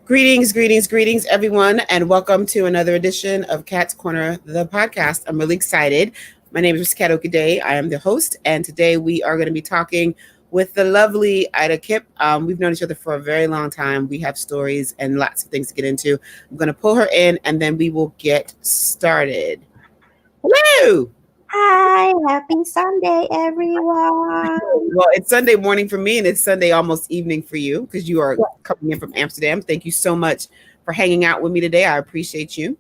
Greetings, everyone, and welcome to another edition of Cat's Corner, the podcast. I'm really excited. My name is Kat Okaday. I am the host, and today we are going to be talking with the lovely Ayra Kip. We've known each other for a very long time. We have stories and lots of things to get into. I'm going to pull her in, and then we will get started. Hello! Hi, happy Sunday, everyone. Well, it's Sunday morning for me, and it's Sunday almost evening for you because you are coming in from Amsterdam. Thank you so much for hanging out with me today. I appreciate you.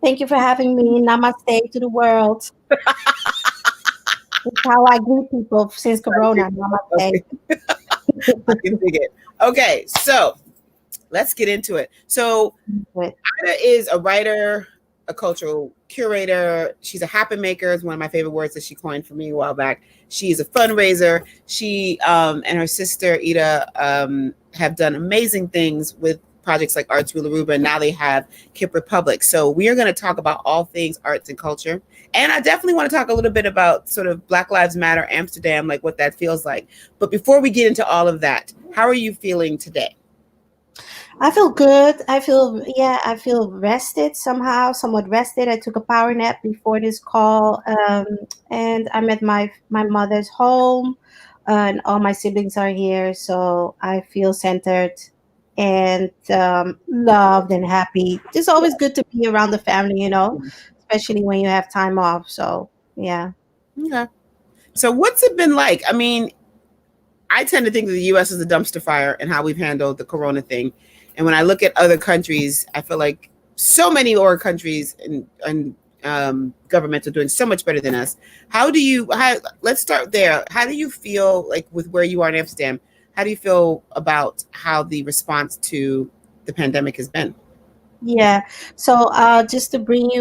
Thank you for having me. Namaste to the world. That's how I greet people since Corona. Namaste. Okay. I can dig it. Okay, so let's get into it. So Ayra is a writer, a cultural curator. She's a happen maker is one of my favorite words that she coined for me a while back. She's a fundraiser. She and her sister Ida have done amazing things with projects like Arts Rule Aruba, and now they have Kip Republic. So we are going to talk about all things arts and culture. And I definitely want to talk a little bit about sort of Black Lives Matter Amsterdam, like what that feels like. But before we get into all of that, how are you feeling today? I feel good. I feel rested somehow, somewhat rested. I took a power nap before this call, and I'm at my mother's home, and all my siblings are here, so I feel centered and loved and happy. It's always good to be around the family, especially when you have time off. So, yeah. Okay. So what's it been like? I mean, I tend to think that the U.S. is a dumpster fire in how we've handled the corona thing. And when I look at other countries, I feel like so many other countries and governments are doing so much better than us. Let's start there. How do you feel like with where you are in Amsterdam? How do you feel about how the response to the pandemic has been? Yeah. So just to bring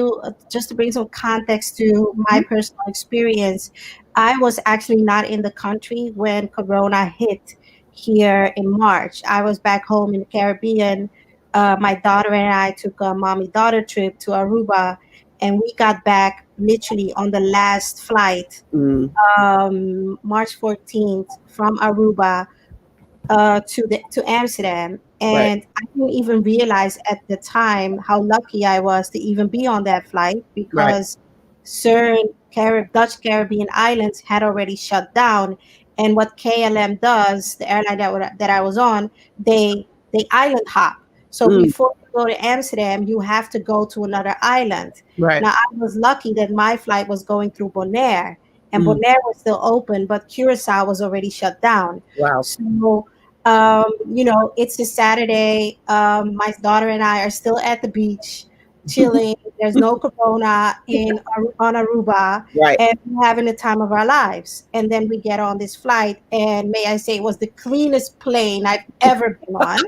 some context to my personal experience, I was actually not in the country when Corona hit here in March. I was back home in the Caribbean. My daughter and I took a mommy-daughter trip to Aruba, and we got back literally on the last flight, March 14th from Aruba to Amsterdam. And Right. I didn't even realize at the time how lucky I was to even be on that flight, because certain Dutch Caribbean islands had already shut down. And what KLM does, the airline that I was on, they island hop. So before you go to Amsterdam, you have to go to another island. Right. Now, I was lucky that my flight was going through Bonaire, and Bonaire was still open, but Curacao was already shut down. Wow. So, it's a Saturday. My daughter and I are still at the beach, chilling. There's no corona on Aruba, Right. and we're having the time of our lives. And then we get on this flight, and may I say, it was the cleanest plane I've ever been on.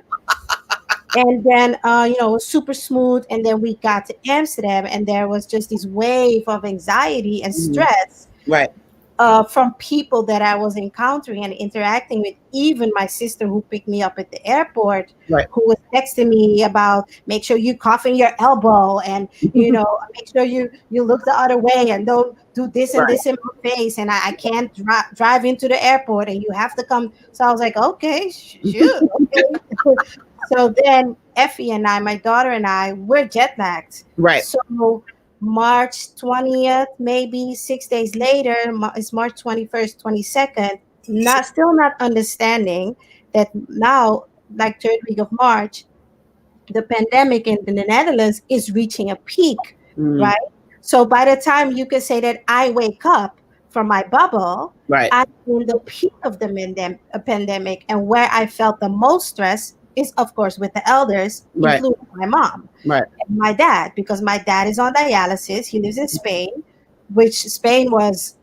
And then, it was super smooth. And then we got to Amsterdam, and there was just this wave of anxiety and stress. Right. From people that I was encountering and interacting with, even my sister who picked me up at the airport, who was texting me about, make sure you cough in your elbow, and make sure you look the other way, and don't do this and this in my face, and I can't drive into the airport, and you have to come. So I was like, okay, sure, okay. So then Effie and I, my daughter and I, we're jet lagged. Right. So March 20th, maybe 6 days later, it's March 21st, 22nd, still not understanding that now, like third week of March, the pandemic in the Netherlands is reaching a peak, right? So by the time you can say that I wake up from my bubble, I'm in the peak of the pandemic, and where I felt the most stress is, of course, with the elders, including my mom and my dad, because my dad is on dialysis. He lives in Spain, which Spain was,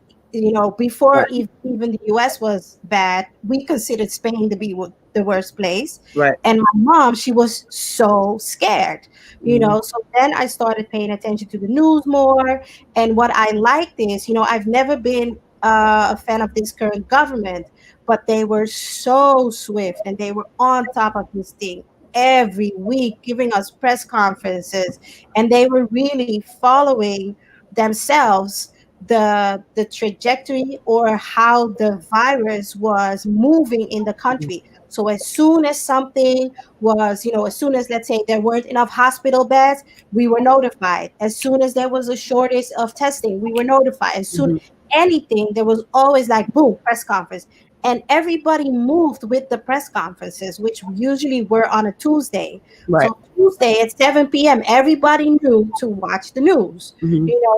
before even the US was bad, we considered Spain to be the worst place. And my mom, she was so scared, So then I started paying attention to the news more. And what I liked is, I've never been a fan of this current government, but they were so swift, and they were on top of this thing every week, giving us press conferences, and they were really following themselves the trajectory or how the virus was moving in the country. So as soon as something was, as soon as, let's say, there weren't enough hospital beds, we were notified. As soon as there was a shortage of testing, we were notified. As soon anything, there was always like boom, press conference. And everybody moved with the press conferences, which usually were on a Tuesday. Right. So Tuesday at 7 p.m., everybody knew to watch the news.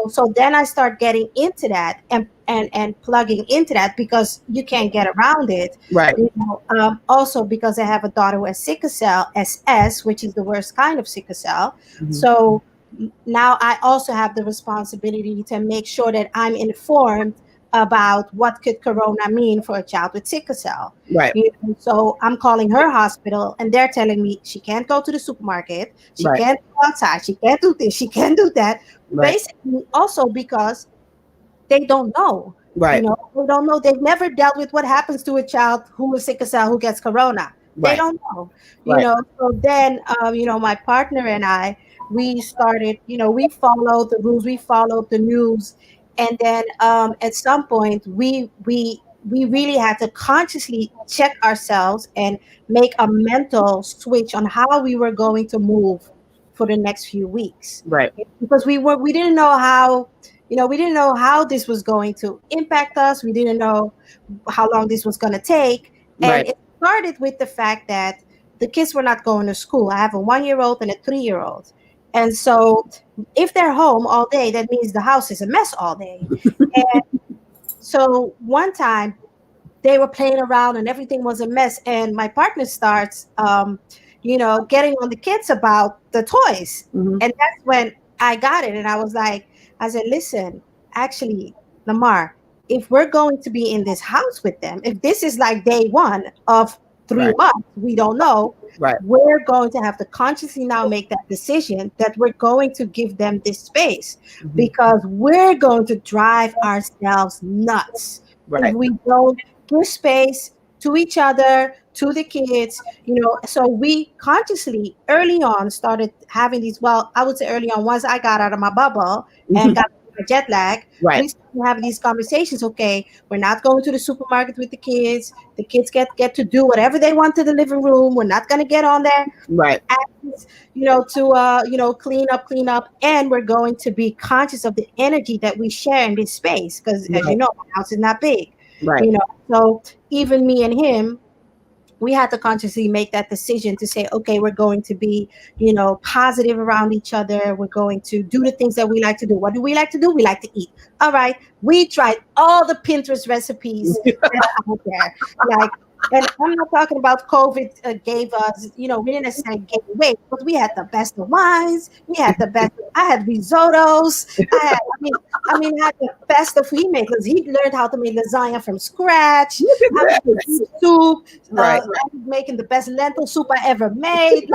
So then I start getting into that and plugging into that because you can't get around it. Right. Also because I have a daughter who has sickle cell SS, which is the worst kind of sickle cell. So now I also have the responsibility to make sure that I'm informed about what could corona mean for a child with sickle cell. Right. So I'm calling her hospital and they're telling me she can't go to the supermarket, she Right. can't go outside, she can't do this, she can't do that. Right. Basically also because they don't know. Right. They don't know. They've never dealt with what happens to a child who is sickle cell who gets corona. They Right. don't know. Right. So then my partner and I, we started, we followed the rules, we followed the news, and then at some point we really had to consciously check ourselves and make a mental switch on how we were going to move for the next few weeks. Right. Because we didn't know how, we didn't know how this was going to impact us. We didn't know how long this was going to take. And Right. it started with the fact that the kids were not going to school. I have a 1-year-old and a 3-year-old. And so if they're home all day, that means the house is a mess all day. And so one time they were playing around and everything was a mess. And my partner starts, getting on the kids about the toys. And that's when I got it. And I said, listen, actually, Lamar, if we're going to be in this house with them, if this is like day one of 3 months, we don't know. Right. We're going to have to consciously now make that decision that we're going to give them this space because we're going to drive ourselves nuts if we don't give space to each other, to the kids, So we consciously early on started having these, well, I would say early on, once I got out of my bubble and got my jet lag, we started having these conversations. Okay, we're not going to the supermarket with the kids. The kids get to do whatever they want to the living room. We're not going to get on there. Right. To clean up, and we're going to be conscious of the energy that we share in this space because, as you know, my house is not big. Right. So even me and him, we had to consciously make that decision to say, okay, we're going to be, positive around each other. We're going to do the things that we like to do. What do we like to do? We like to eat. All right. We tried all the Pinterest recipes that are out there. And I'm not talking about COVID gave us, we didn't necessarily gain weight, but we had the best of wines. We had the best. I had risottos. I had the best of he made because he learned how to make lasagna from scratch. I made soup. I was making the best lentil soup I ever made.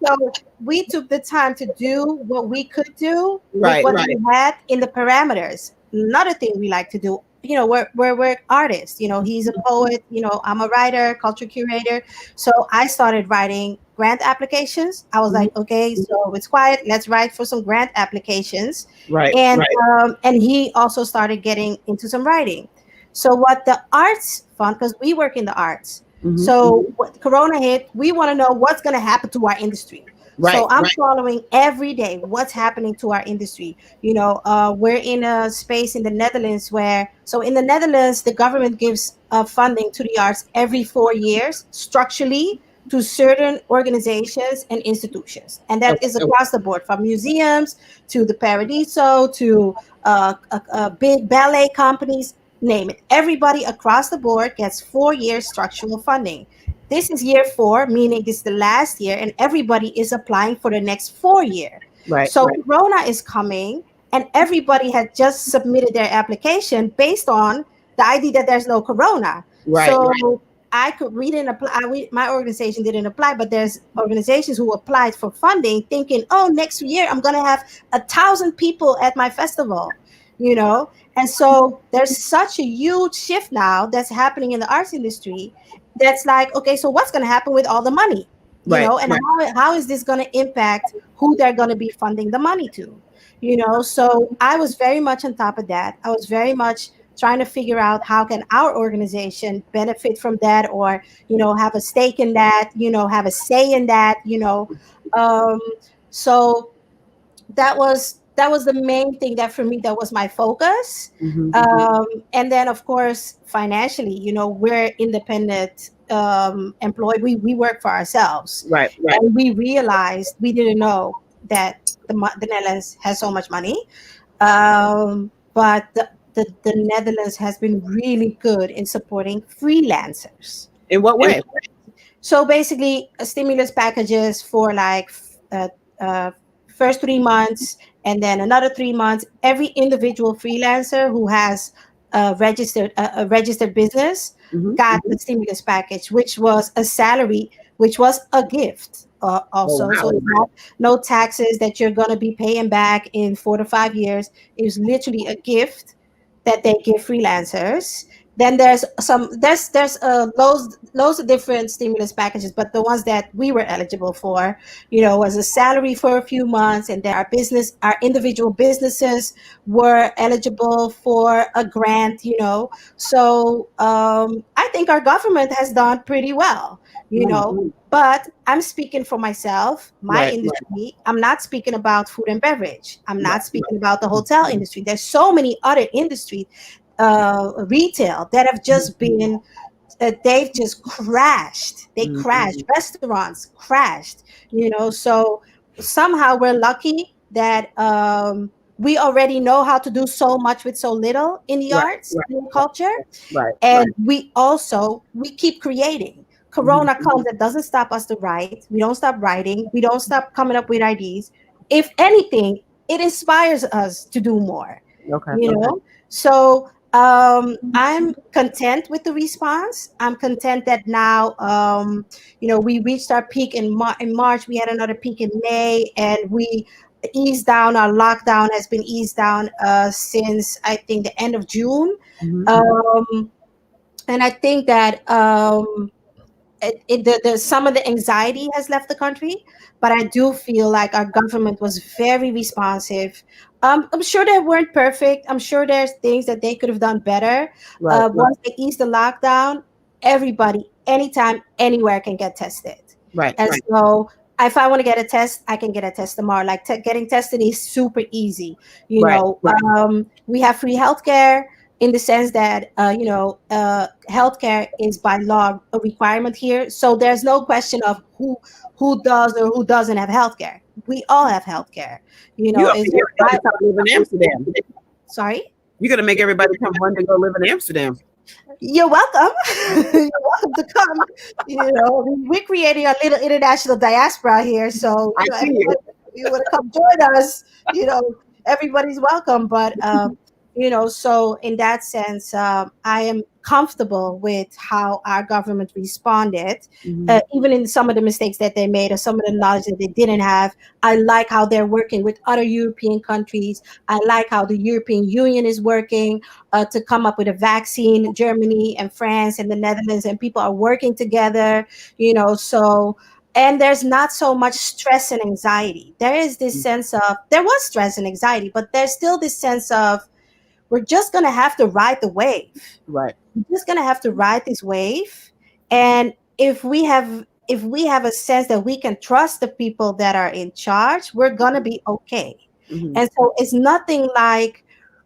So we took the time to do what we could do with what we had in the parameters. Another thing we like to do, we're artists. He's a poet. I'm a writer, culture curator. So I started writing grant applications. I was like, okay, so it's quiet. Let's write for some grant applications. And he also started getting into some writing. So what the arts fund, because we work in the arts. So when Corona hit, we want to know what's going to happen to our industry. So I'm following every day what's happening to our industry. We're in a space in the Netherlands in the Netherlands, the government gives funding to the arts every 4 years structurally to certain organizations and institutions. And that is across the board, from museums to the Paradiso to big ballet companies, name it. Everybody across the board gets 4 years structural funding. This is year 4, meaning this is the last year, and everybody is applying for the next 4 year. So Corona is coming, and everybody had just submitted their application based on the idea that there's no Corona. I could we didn't apply. My organization didn't apply, but there's organizations who applied for funding, thinking, "Oh, next year I'm going to have 1,000 people at my festival." And so there's such a huge shift now that's happening in the arts industry. That's like, okay, so what's going to happen with all the money? And how is this going to impact who they're going to be funding the money to? So I was very much on top of that. I was very much trying to figure out how can our organization benefit from that, or have a stake in that, have a say in that. um, so that was the main thing that for me, that was my focus. Mm-hmm. And then of course financially, we're independent employed. We work for ourselves, Right, right. and we realized we didn't know that the Netherlands has so much money. But the Netherlands has been really good in supporting freelancers. In what way? So basically, stimulus packages for like uh, first 3 months, and then another 3 months. Every individual freelancer who has a registered business Mm-hmm. got Mm-hmm. the stimulus package, which was a salary, which was a gift. Oh Also, so wow. it's not no taxes that you're going to be paying back in 4 to 5 years. It was literally a gift that they give freelancers. Then there's loads of different stimulus packages, but the ones that we were eligible for, was a salary for a few months, and then our individual businesses were eligible for a grant. So I think our government has done pretty well. Mm-hmm. But I'm speaking for myself, my Right, right, industry. I'm not speaking about food and beverage. I'm right, not speaking about the hotel industry. There's so many other industries, retail, that have just been they've just crashed. They crashed. mm-hmm. Restaurants crashed. So somehow we're lucky that we already know how to do so much with so little in the Right, arts right, and culture. right, And right. we keep creating. Corona Mm-hmm. comes, it doesn't stop us to write. We don't stop writing. We don't stop coming up with ideas. If anything, it inspires us to do more. Okay, you okay. know so I'm content with the response. I'm content that now, we reached our peak in March. We had another peak in May, and we eased down. Our lockdown has been eased down since, I think, the end of June. Mm-hmm. um, and I think that some of the anxiety has left the country, but I do feel like our government was very responsive. I'm sure they weren't perfect. I'm sure there's things that they could have done better. Right, right, Once they ease the lockdown, everybody, anytime, anywhere can get tested. right, And right, so, if I want to get a test, I can get a test tomorrow. Like, getting tested is super easy. right, We have free healthcare, in the sense that healthcare is by law a requirement here. So there's no question of who does or who doesn't have healthcare. We all have healthcare. You gonna Is make there everybody come live in Amsterdam. Sorry? You're gonna make everybody come one to go live in Amsterdam. You're welcome. You're welcome to come. We're creating a little international diaspora here. So, I see you. everybody, if you want to come join us, everybody's welcome. But, so in that sense, I am comfortable with how our government responded, Mm-hmm. even in some of the mistakes that they made, or some of the knowledge that they didn't have. I like how they're working with other European countries. I like how the European Union is working to come up with a vaccine. Germany and France and the Netherlands, and people are working together. So, and there's not so much stress and anxiety. There is this sense of, there was stress and anxiety, but there's still this sense of, we're just going to have to ride the wave. Right. We're just going to have to ride this wave. And if we have a sense that we can trust the people that are in charge, we're going to be okay. Mm-hmm. And so it's nothing like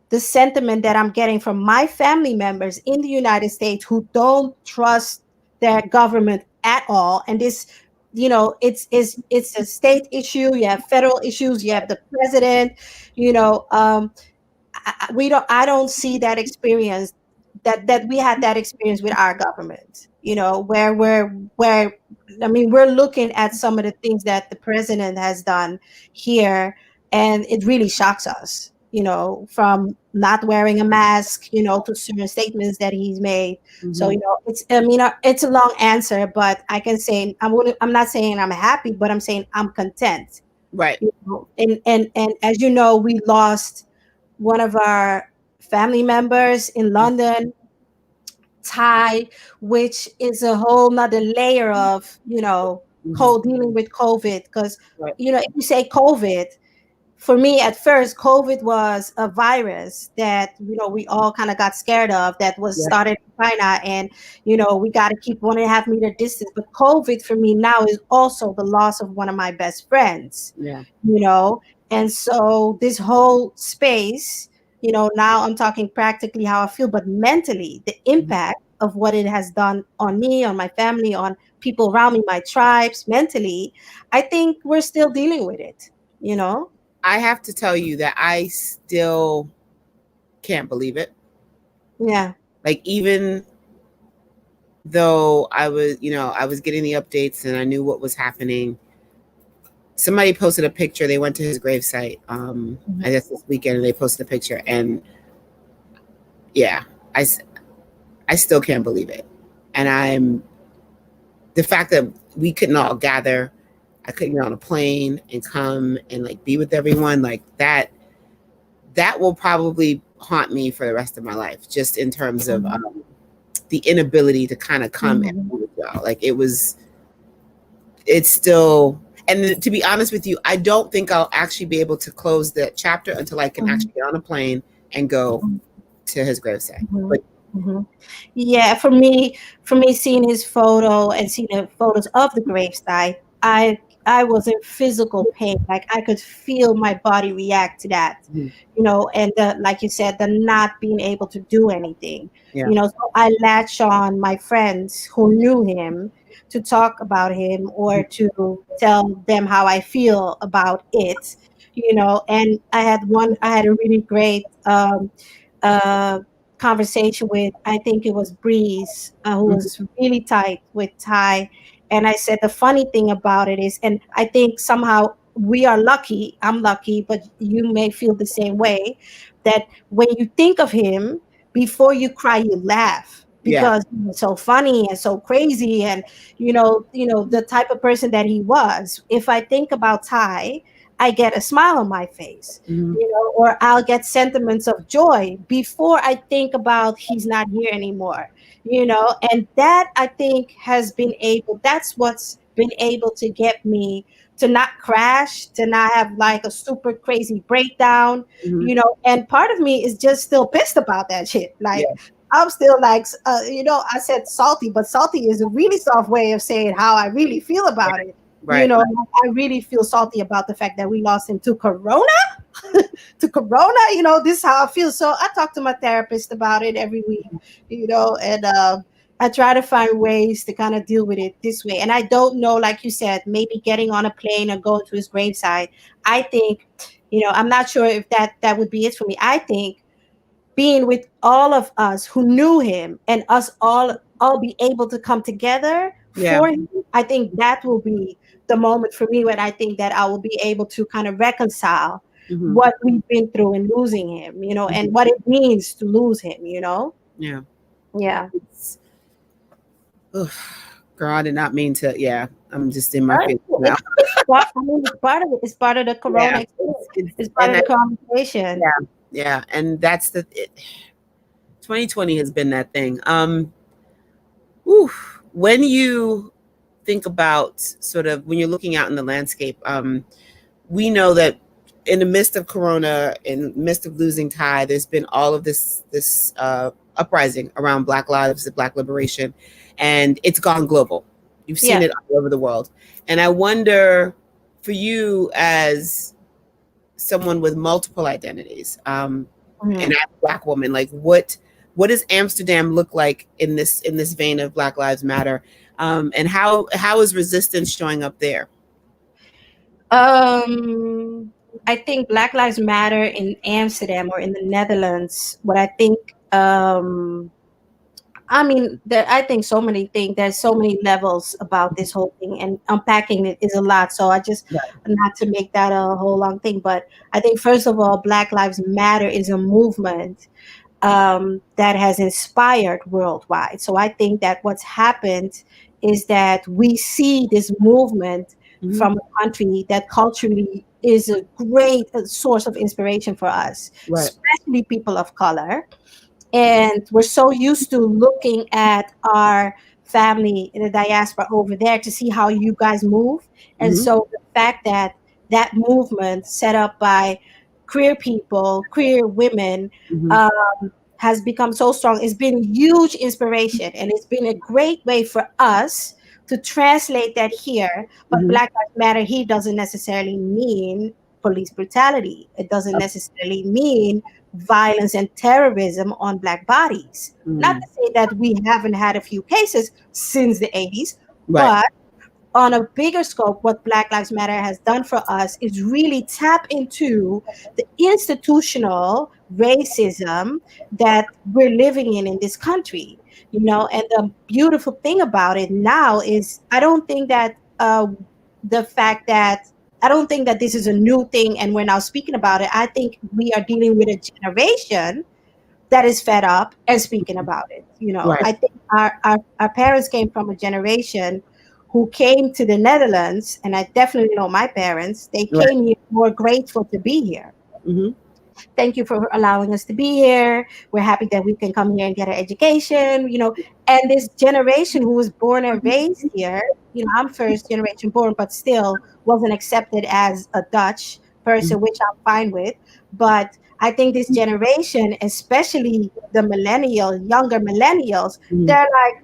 the sentiment that I'm getting from my family members in the United States, who don't trust their government at all. And this, it's a state issue. You have federal issues. You have the president. You know, I don't see that experience, that we had that experience with our government. Where I mean, we're looking at some of the things that the president has done here, and it really shocks us. From not wearing a mask, to certain statements that he's made. So, Mm-hmm. it's a long answer, but I can say I'm not saying I'm happy, but I'm saying I'm content. Right. And as you know, we lost one of our family members in London, Thai, which is a whole nother layer of, Mm-hmm. dealing with COVID. Because, Right. if you say COVID, for me at first, COVID was a virus that, we all kind of got scared of, that was Yeah. started in China, and we got to keep 1.5 meter distance. But COVID for me now is also the loss of one of my best friends, Yeah. you know and so this whole space, now I'm talking practically how I feel, but mentally the impact of what it has done on me, on my family, on people around me, my tribes, mentally, I think we're still dealing with it, you know I have to tell you that I still can't believe it. Yeah. Like, even though I was getting the updates and I knew what was happening, somebody posted a picture. They went to his gravesite, I guess this weekend, and they posted a picture. And yeah, I, I still can't believe it. And the fact that we couldn't all gather, I couldn't get on a plane and come and like be with everyone, like that will probably haunt me for the rest of my life, just in terms of the inability to kind of come and be with y'all. Like, it's still, and to be honest with you, I don't think I'll actually be able to close that chapter until I can actually get on a plane and go to his gravesite. But Yeah, for me, seeing his photo and seeing the photos of the gravesite, I was in physical pain. Like I could feel my body react to that, and like you said, the not being able to do anything. yeah. So I latch on my friends who knew him to talk about him or to tell them how I feel about it. And I had a really great uh conversation with, I think it was Breeze, who was really tight with Ty. And I said, the funny thing about it is, and I think somehow we are lucky, I'm lucky, but you may feel the same way, that when you think of him, before you cry, you laugh Yeah. because he was so funny and so crazy. And, the type of person that he was. If I think about Ty, I get a smile on my face, or I'll get sentiments of joy before I think about he's not here anymore, and that I think that's what's been able to get me to not crash, to not have like a super crazy breakdown, and part of me is just still pissed about that shit. Like, Yeah. I'm still like, I said salty, but salty is a really soft way of saying how I really feel about it. Right. I really feel salty about the fact that we lost him to Corona. To Corona, this is how I feel. So I talk to my therapist about it every week, and I try to find ways to kind of deal with it this way. And I don't know, like you said, maybe getting on a plane or going to his graveside. I think, I'm not sure if that would be it for me. I think being with all of us who knew him and us all be able to come together Yeah. for him, I think that will be the moment for me when I think that I will be able to kind of reconcile what we've been through in losing him, and what it means to lose him. Yeah. Yeah. Girl, I did not mean to. Yeah, I'm just in my feelings now. It's part of it. It's part of the Yeah. Corona experience. It's part And of the conversation. yeah, and that's 2020 has been that thing. Whew, when you think about sort of when you're looking out in the landscape, we know that in the midst of Corona, in the midst of losing Ty, there's been all of this uprising around Black lives, Black liberation, and it's gone global. You've seen Yeah. it all over the world, and I wonder, for you as someone with multiple identities, and as a Black woman, like what does Amsterdam look like in this vein of Black Lives Matter, and how is resistance showing up there? I think Black Lives Matter in Amsterdam or in the Netherlands. What I think, I mean, I think so many things. There's so many levels about this whole thing, and unpacking it is a lot. So I just, not to make that a whole long thing, but I think first of all, Black Lives Matter is a movement that has inspired worldwide. So I think that what's happened is that we see this movement from a country that culturally is a great source of inspiration for us, Right. especially people of color. And we're so used to looking at our family in the diaspora over there to see how you guys move. And so the fact that that movement set up by queer people, queer women, Mm-hmm. has become so strong. It's been huge inspiration, and it's been a great way for us to translate that here. But Mm-hmm. Black Lives Matter here doesn't necessarily mean police brutality. It doesn't necessarily mean violence and terrorism on Black bodies. Not Mm-hmm. to say that we haven't had a few cases since the 80s, Right. but on a bigger scope, what Black Lives Matter has done for us is really tap into the institutional racism that we're living in this country. And the beautiful thing about it now is the fact that I don't think that this is a new thing and we're now speaking about it. I think we are dealing with a generation that is fed up and speaking about it. Right. I think our parents came from a generation who came to the Netherlands, and I definitely know my parents, they Right. came here more grateful to be here. Mm-hmm. Thank you for allowing us to be here. We're happy that we can come here and get an education. And this generation who was born and raised here, I'm first generation born, but still wasn't accepted as a Dutch person, which I'm fine with. But I think this generation, especially the younger millennials, Mm-hmm. they're like,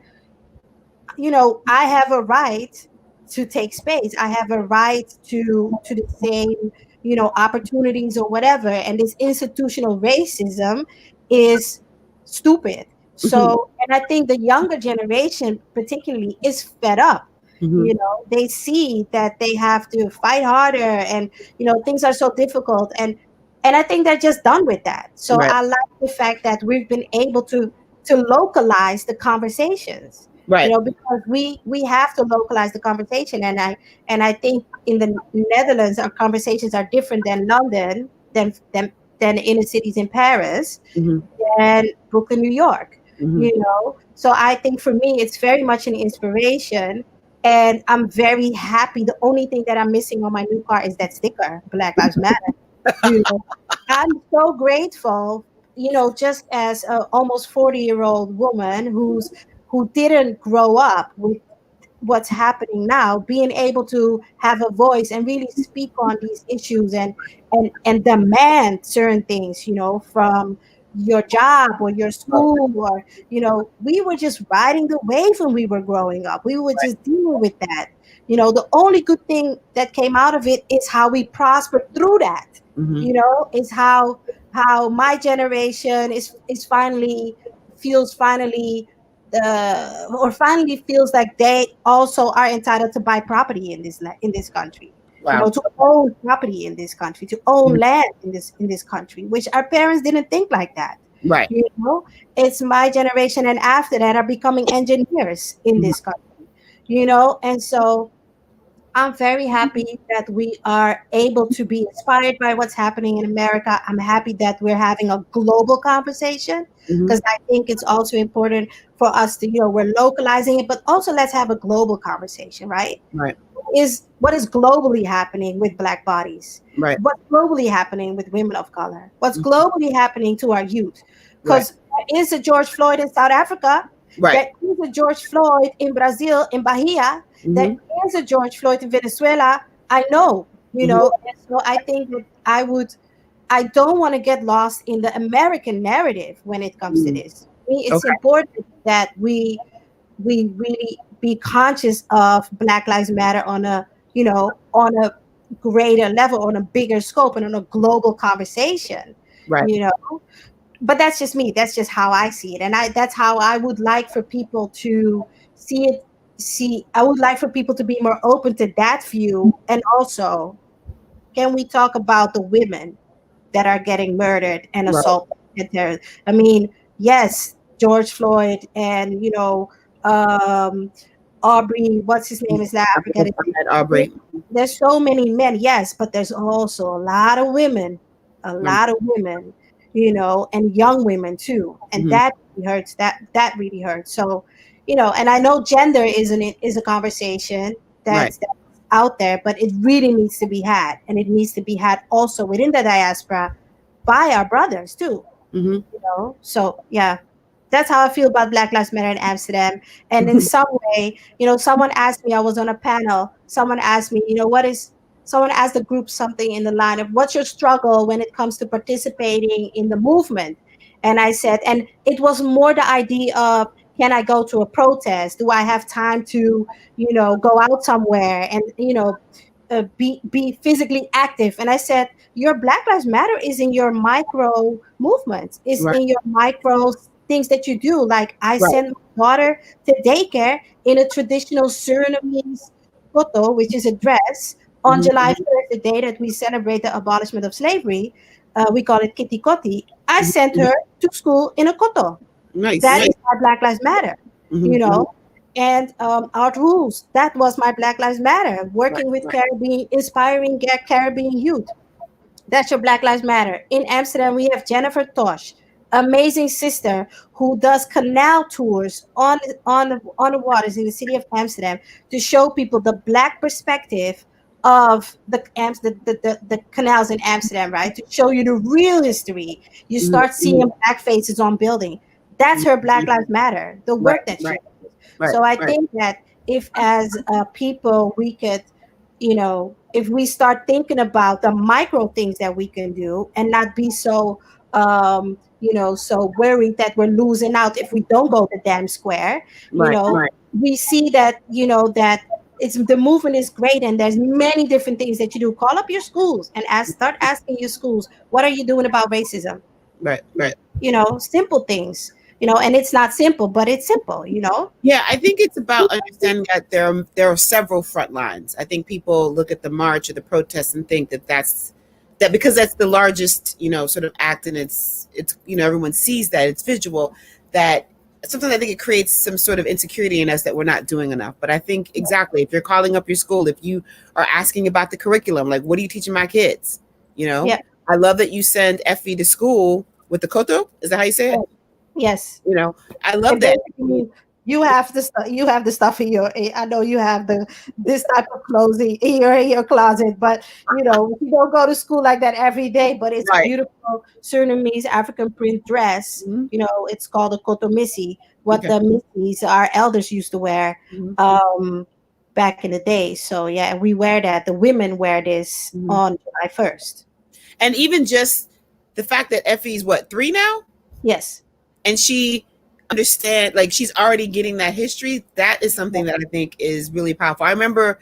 I have a right to take space. I have a right to the same, opportunities or whatever. And this institutional racism is stupid. Mm-hmm. And I think the younger generation particularly is fed up. Mm-hmm. They see that they have to fight harder, and things are so difficult, and I think they're just done with that. So Right. I like the fact that we've been able to localize the conversations, Right. because we have to localize the conversation. And I think in the Netherlands our conversations are different than London, than inner cities in Paris, Mm-hmm. and Brooklyn, New York. Mm-hmm. So I think for me it's very much an inspiration, and I'm very happy. The only thing that I'm missing on my new car is that sticker, Black Lives Matter. you know I'm so grateful, just as a almost 40-year-old woman who didn't grow up with what's happening now, being able to have a voice and really speak on these issues, and demand certain things, from your job or your school, or we were just riding the wave when we were growing up. We were just dealing with that. The only good thing that came out of it is how we prospered through that. Mm-hmm. Is how my generation is finally or finally feels like they also are entitled to buy property in this country. Wow. To own property in this country, to own Mhm. land in this country, which our parents didn't think like that. Right. You know, it's my generation and after that are becoming engineers in Mhm. this country. And so I'm very happy that we are able to be inspired by what's happening in America. I'm happy that we're having a global conversation, Mhm. because I think it's also important for us to, we're localizing it, but also let's have a global conversation, right? Right. Is what is globally happening with Black bodies? Right. What's globally happening with women of color? What's Mhm. globally happening to our youth? Right. Because there is a George Floyd in South Africa. Right. There is a George Floyd in Brazil, in Bahia. There Mhm. is a George Floyd in Venezuela. I know, Mhm. and so I think that I don't want to get lost in the American narrative when it comes to Mm. this. For me, it's Okay. important that we really be conscious of Black Lives Matter on a greater level, on a bigger scope, and on a global conversation. Right. You know, but that's just me. That's just how I see it, and that's how I would like for people to see it. I would like for people to be more open to that view, and also, can we talk about the women that are getting murdered and Right. assaulted and terrorized? I mean, yes, George Floyd and um, Aubrey, what's his name is that? I I forget think it. I had Aubrey. There's so many men, yes, but there's also a Right. lot of women, and young women too, and Mhm. that really hurts. That really hurts. So, and I know gender is a conversation Right. that's out there, but it really needs to be had, and it needs to be had also within the diaspora by our brothers too. Mhm. So yeah, that's how I feel about Black Lives Matter in Amsterdam. And in some way, someone asked me, I was on a panel, someone asked me, what is someone asked the group something in the line of, what's your struggle when it comes to participating in the movement? And I said, and it was more the idea of, can I go to a protest? Do I have time to, go out somewhere and, be physically active? And I said, your Black Lives Matter is in your micro movements, is Right. in your micro things that you do. Like I Right. sent my daughter to daycare in a traditional Surinamese koto, which is a dress, on Mhm. July 1st, the day that we celebrate the abolishment of slavery. We call it Kitty Koti. I sent Mhm. her to school in a koto. That Nice. is my Black Lives Matter, you Mhm. know. And Art Rules, that was my Black Lives Matter, Right. working with Right. Caribbean, inspiring Caribbean youth. That's your Black Lives Matter. In Amsterdam, we have Jennifer Tosh, amazing sister who does canal tours on the waters in the city of Amsterdam to show people the Black perspective of the canals in Amsterdam, right? To show you the real history. You Mhm. start seeing Mhm. Black faces on building. That's her Black Mhm. Lives Matter, the Right. work that she Right. does. Right. So I Right. think that if as people we could, if we start thinking about the micro things that we can do and not be so, so worried that we're losing out if we don't go to damn square, you Right. know, Right. we see that, that it's the movement is great and there's many different things that you do. Call up your schools and start asking your schools, what are you doing about racism? Right. Right. Simple things, and it's not simple, but it's simple. Yeah, I think it's about understanding that there are several front lines. I think people look at the march or the protest and think that because that's the largest, sort of act, and it's everyone sees that it's visual, that sometimes I think it creates some sort of insecurity in us that we're not doing enough. But I think exactly, if you're calling up your school, if you are asking about the curriculum, like what are you teaching my kids? You know, Yeah. I love that you send Effie to school with the koto. Is that how you say it? Yes. You know, I love And that. basically, you have the stuff. You have the stuff in your. I know you have this type of clothing in your closet, but you don't go to school like that every day. But it's a Right. beautiful Surinamese African print dress. Mhm. It's called a kotomisi. What Okay. the missis, our elders, used to wear Mhm. um, back in the day. So yeah, we wear that. The women wear this Mhm. on July 1st. And even just the fact that Effie's what, 3 now, Yes. and she understand, like she's already getting that history. That is Yeah. something that I think is really powerful. I remember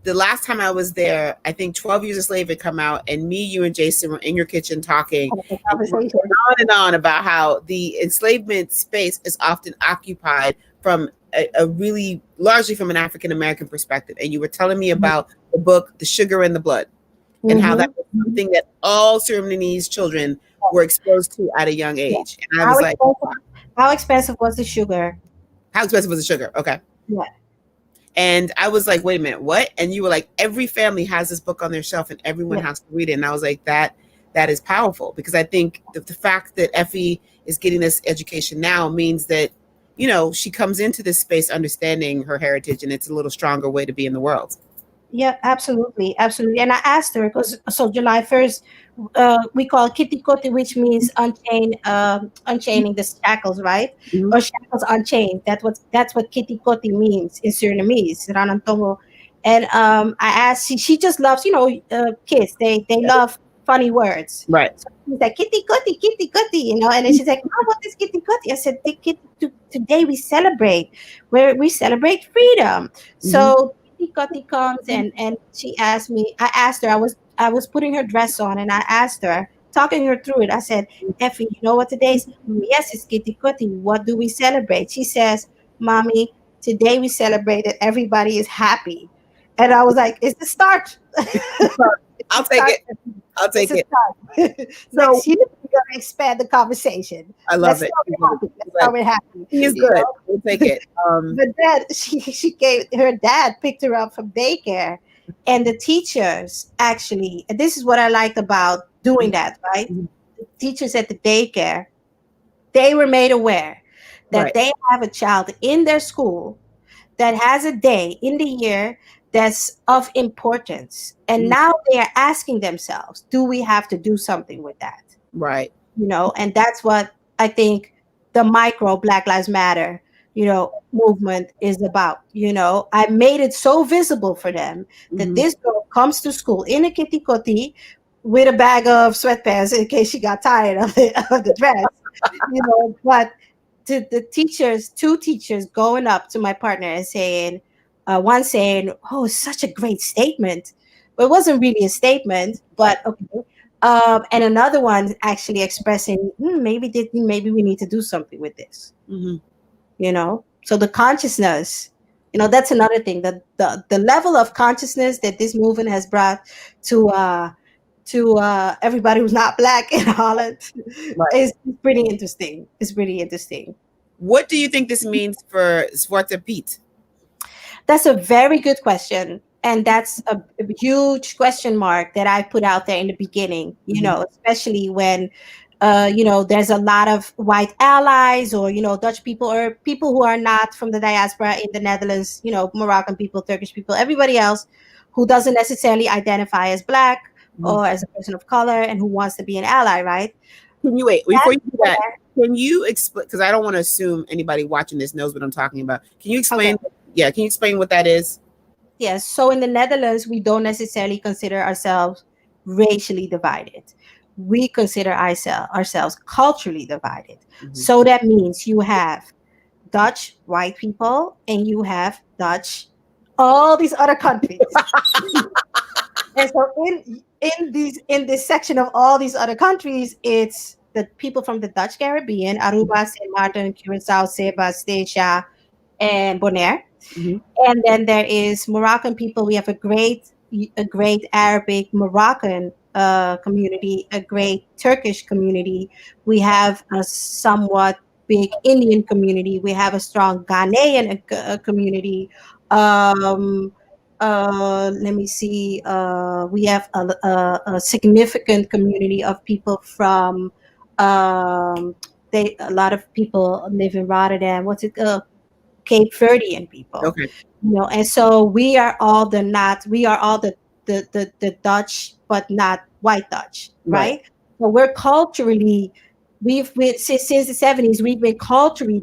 the last time I was there, I think 12 Years a Slave had come out, and me, you, and Jason were in your kitchen talking, Have a and you were conversation. going on and on about how the enslavement space is often occupied from a really largely from an African American perspective. And you were telling me about the book, The Sugar and the Blood, and how that Mm-hmm. was something that all Surinamese children were exposed to at a young Yeah. age. And I How was like, wow. expensive? How expensive was the sugar? How expensive was the sugar? Okay. Yeah. And I was like, wait a minute, what? And you were like, every family has this book on their shelf and everyone Yeah. has to read it. And I was like, that is powerful, because I think the fact that Effie is getting this education now means that, she comes into this space understanding her heritage, and it's a little stronger way to be in the world. Yeah, absolutely, absolutely. And I asked her because so July 1st, we call Kitty Kotti, which means unchaining the shackles, right? Mhm. Or shackles unchained. That's what Kitty Kotti means in Surinamese, Ranantongo. And I asked, she just loves, kids. They love funny words. Right. So she's like Kitty Kotti, and then she's like, "Mom, what is Kitty Kotti?" I said, Today we celebrate, where we celebrate freedom." Hmm. So Cotti comes and she asked me. I asked her. I was putting her dress on, and I asked her, talking her through it. I said, "Effie, you know what today is?" Yes, it's Kitty Kotti. What do we celebrate? She says, "Mommy, today we celebrate that everybody is happy." And I was like, "It's the start. It's the I'll take start. it. I'll It's take a it. start." So Next year we're gonna expand the conversation. I Let's love it. start with happy. Let's start with happy. He is You good. know. We'll take it. But then she gave her dad picked her up from daycare, and the teachers actually, and this is what I liked about doing that, right? Mhm. The teachers at the daycare, they were made aware that Right. they have a child in their school that has a day in the year that's of importance, and Mhm. now they are asking themselves, do we have to do something with that? Right. And that's what I think the micro Black Lives Matter, movement is about. I made it so visible for them that Mhm. this girl comes to school in a kitty kotti with a bag of sweatpants in case she got tired of the dress, but to the teachers, two teachers going up to my partner and saying, one saying, "Oh, it's such a great statement," but it wasn't really a statement. Right. But okay, and another one actually expressing, maybe we need to do something with this. Mhm. So the consciousness, that's another thing. The level of consciousness that this movement has brought to everybody who's not black in Holland Right. is pretty interesting. It's pretty interesting. What do you think this means for Zwarte Piet? That's a very good question. And that's a huge question mark that I put out there in the beginning, Mhm. especially when, there's a lot of white allies or, Dutch people or people who are not from the diaspora in the Netherlands, Moroccan people, Turkish people, everybody else who doesn't necessarily identify as black Mhm. or as a person of color and who wants to be an ally, right? Can you wait before That's you do that? Can you explain? Because I don't want to assume anybody watching this knows what I'm talking about. Can you okay. explain? Yeah, can you explain what that is? Yes. So in the Netherlands, we don't necessarily consider ourselves racially divided. We consider ourselves culturally divided. Mhm. So that means you have Dutch white people and you have Dutch all these other countries. And so in this section of all these other countries, it's the people from the Dutch Caribbean, Aruba, Saint Martin, Curacao, Seba, Statia, and Bonaire. Mhm. And then there is Moroccan people. We have a great Arabic Moroccan community, a great Turkish community. We have a somewhat big Indian community. We have a strong Ghanaian community. Um, Let me see. We have a significant community of people from. A lot of people live in Rotterdam. What's it? Cape Verdean people, Okay. and so we are all the Dutch, but not white Dutch, Right. right? So we're culturally, since the 70s, we've been culturally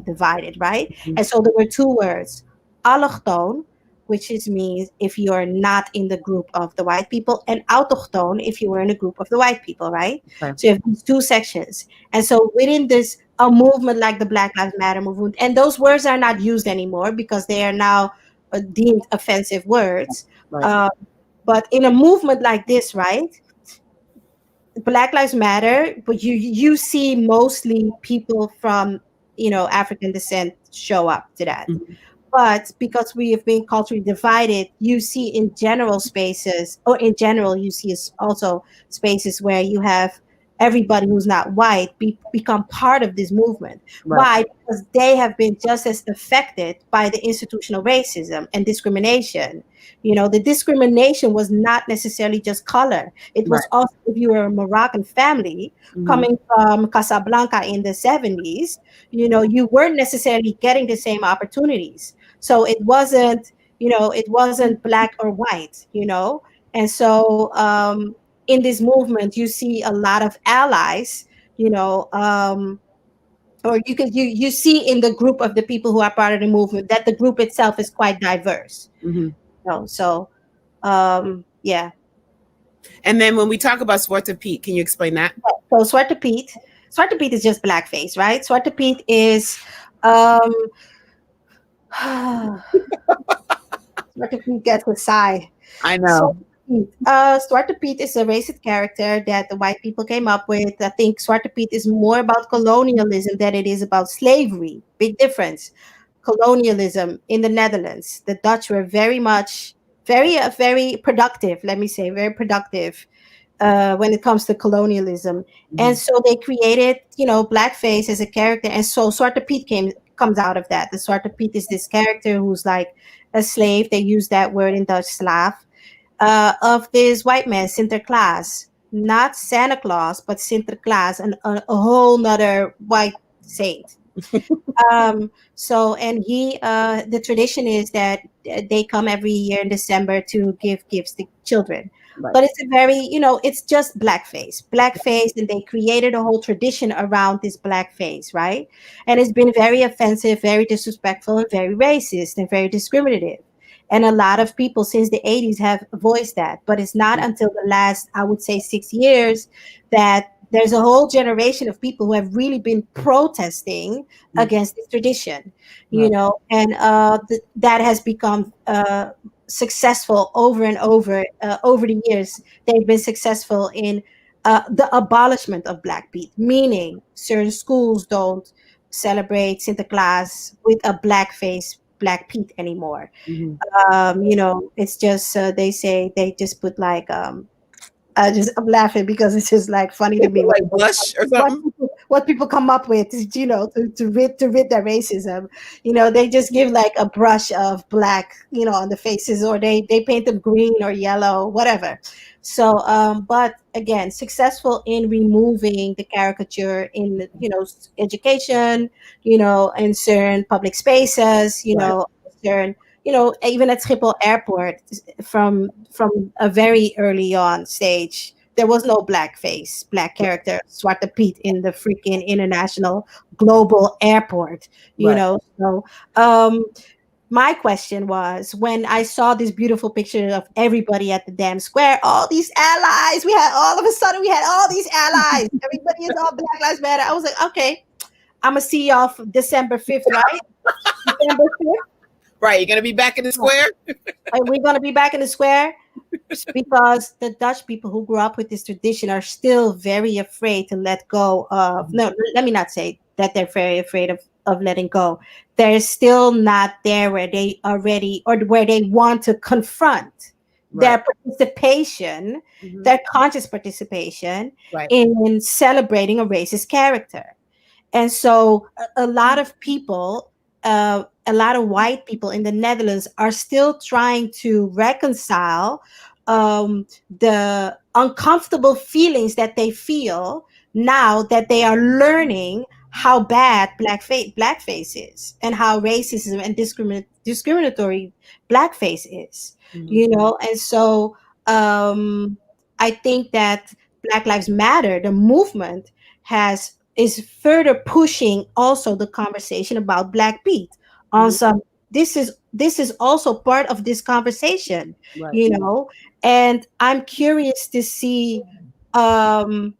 divided, right? Mhm. And so there were two words, allochtoon, which is means if you're not in the group of the white people, and autochtoon if you were in a group of the white people, right? Okay. So you have these two sections. And so within this a movement like the Black Lives Matter movement, and those words are not used anymore because they are now deemed offensive words. Right. Uh, but in a movement like this, right, Black Lives Matter, but you see mostly people from African descent show up to that. Mhm. But because we have been culturally divided, you see in general spaces, or in general, you see also spaces where you have everybody who's not white become part of this movement. Right. Why? Because they have been just as affected by the institutional racism and discrimination. The discrimination was not necessarily just color. It Right. was also if you were a Moroccan family Mhm. coming from Casablanca in the 70s, you weren't necessarily getting the same opportunities. So it wasn't black or white. And so in this movement, you see a lot of allies, you know, or you see in the group of the people who are part of the movement that the group itself is quite diverse. Mhm. So yeah. And then when we talk about Zwarte Piet, can you explain that? So Zwarte Piet is just blackface, right? Zwarte Piet is um Zwarte Piet gets a sigh. I know. Zwarte Piet. Zwarte Piet is a racist character that the white people came up with. I think Zwarte Piet is more about colonialism than it is about slavery. Big difference. Colonialism in the Netherlands. The Dutch were very productive, let me say, very productive when it comes to colonialism. And Mhm. so they created, blackface as a character. And so Zwarte Piet comes out of that. The Zwarte Piet is this character who's like a slave. They use that word in Dutch, slaaf, of this white man, Sinterklaas. Not Santa Claus, but Sinterklaas, a whole nother white saint. And the tradition is that they come every year in December to give gifts to children. Right. But it's a very, it's just blackface, and they created a whole tradition around this blackface, right? And it's been very offensive, very disrespectful, and very racist and very discriminative. And a lot of people since the 80s have voiced that, but it's not until the last, I would say, 6 years that there's a whole generation of people who have really been protesting against this tradition, Right. and that has become successful over and over the years. They've been successful in the abolishment of Black Pete, meaning certain schools don't celebrate Sinterklaas with a blackface Black Pete anymore. Mm-hmm. It's just they say they just put like I'm laughing because it's just like funny to me Like blush or what something. what people come up with, to rid their racism. They just give like a brush of black, on the faces, or they paint them green or yellow, whatever. So, but again, successful in removing the caricature in, education, in certain public spaces, Right. certain, even at Schiphol Airport, from a very early on stage. There was no blackface, black character, Zwarte Piet in the freaking international global airport, Right. So, um, my question was, when I saw this beautiful picture of everybody at the damn square, all these allies, all of a sudden we had all these allies. Everybody is all Black Lives Matter. I was like, okay, I'm gonna see y'all for December 5th, right? December 5th. Right. You're gonna be back in the square. Are we gonna be back in the square? Because the Dutch people who grew up with this tradition are still very afraid to let go of. No, let me not say that they're very afraid of letting go. They're still not there where they are ready, or where they want to confront Right. their participation, Mm-hmm. their conscious participation Right. in celebrating a racist character. And so a lot of people, a lot of white people in the Netherlands are still trying to reconcile the uncomfortable feelings that they feel now that they are learning how bad blackface is, and how racism and discriminatory blackface is, Mm-hmm. and so I think that Black Lives Matter, the movement, has is further pushing also the conversation about Black Pete on Mm-hmm. some. This is also part of this conversation, Right. you know and I'm curious to see um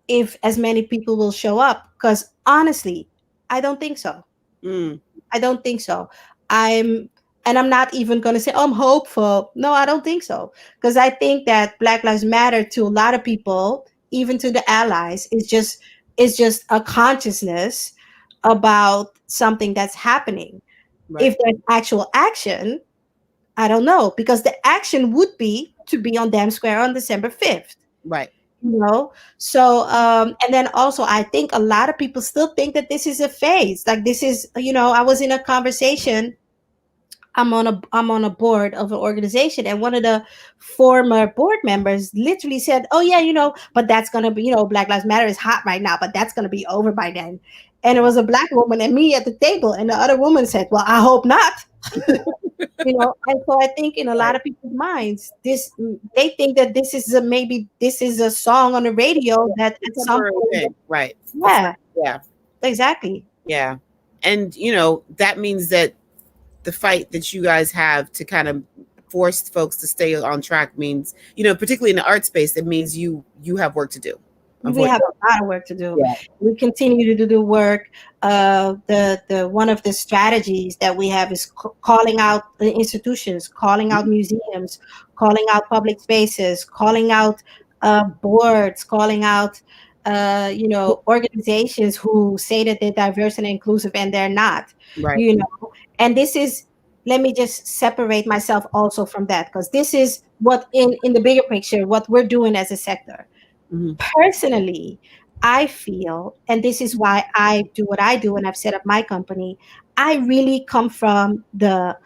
if as many people will show up, because honestly, I don't think so. Mm. I don't think so. I'm and I'm not even going to say, oh, I'm hopeful. No, I don't think so. Because I think that Black Lives Matter to a lot of people, even to the allies, is just a consciousness about something that's happening. Right. If there's actual action, I don't know, because the action would be to be on Dam Square on December 5th. Right. So and then also I think a lot of people still think that this is a phase. Like, this is, I was in a conversation. I'm on a board of an organization, and one of the former board members literally said, oh yeah, but that's gonna be, Black Lives Matter is hot right now, but that's gonna be over by then. And it was a black woman and me at the table, and the other woman said, well, I hope not. And so I think in a lot Right. of people's minds, they think that maybe this is a song on the radio that It's at a some temporary point. thing. Right. Yeah, Yeah. exactly. Yeah. And that means that the fight that you guys have to kind of force folks to stay on track means, particularly in the art space, it means you have work to do. We have Unfortunately. a lot of work to do. Yeah. We continue to do the work. The one of the strategies that we have is calling out the institutions, calling out museums, calling out public spaces, calling out boards, calling out organizations who say that they're diverse and inclusive and they're not. Right. You know, and this is, let me just separate myself also from that, because this is what in the bigger picture what we're doing as a sector. Mm-hmm. Personally, I feel, and this is why I do what I do, and I've set up my company. I really come from the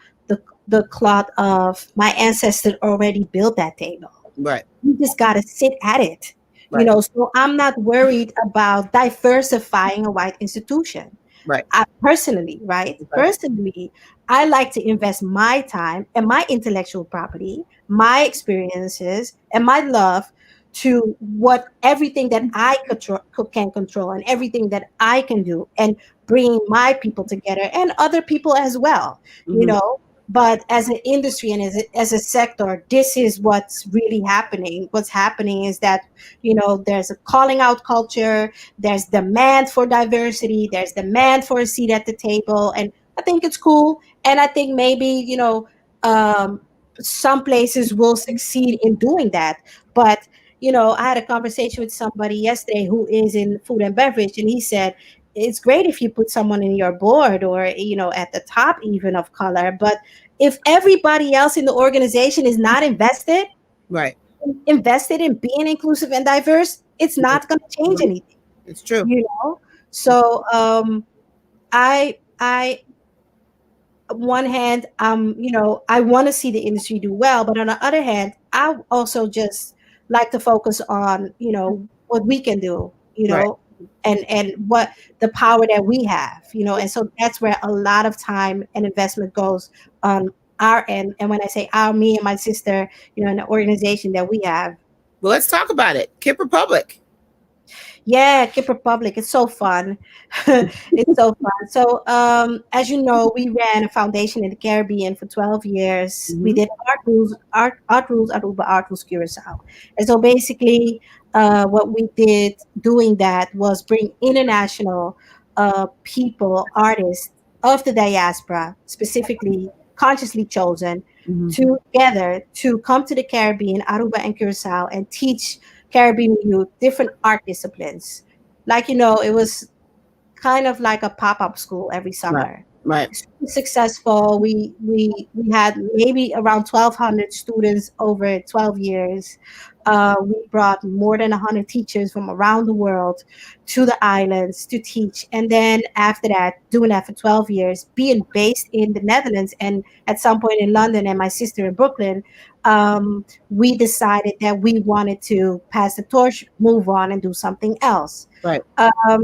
cloth of my ancestors already built that table. Right. You just got to sit at it. Right. So I'm not worried about diversifying a white institution. Right. Personally, right? Okay. Personally, I like to invest my time and my intellectual property, my experiences, and my love to what everything that I can control and everything that I can do, and bringing my people together and other people as well, you Mm-hmm. know. But as an industry and as a sector, this is what's really happening. What's happening is that, there's a calling out culture, there's demand for diversity, there's demand for a seat at the table, and I think it's cool. And I think maybe, um, some places will succeed in doing that. But I had a conversation with somebody yesterday who is in food and beverage, and he said it's great if you put someone in your board, or at the top even, of color, but if everybody else in the organization is not Right. invested in being inclusive and diverse, it's not going to change anything, It's true. you know. So I on one hand, I want to see the industry do well, but on the other hand, I also just like to focus on what we can do, Right. and what the power that we have, and so that's where a lot of time and investment goes on our end. And when I say our, me and my sister, in the organization that we have. Well, let's talk about it. Kip Republic. Yeah, Kip Republic. It's so fun. It's so fun. So, as you know, we ran a foundation in the Caribbean for 12 years. We Mm-hmm. did art rules, Aruba, art rules, Curacao. And so basically, what we did doing that was bring international people, artists of the diaspora, specifically consciously chosen, Mm-hmm. together to come to the Caribbean, Aruba and Curacao, and teach Caribbean youth different art disciplines. Like, it was kind of like a pop-up school every Right. summer. Right. Super successful. We had maybe around 1,200 students over 12 years. We brought more than 100 teachers from around the world to the islands to teach. And then after that, doing that for 12 years, being based in the Netherlands and at some point in London, and my sister in Brooklyn, we decided that we wanted to pass the torch, move on, and do something else. Right.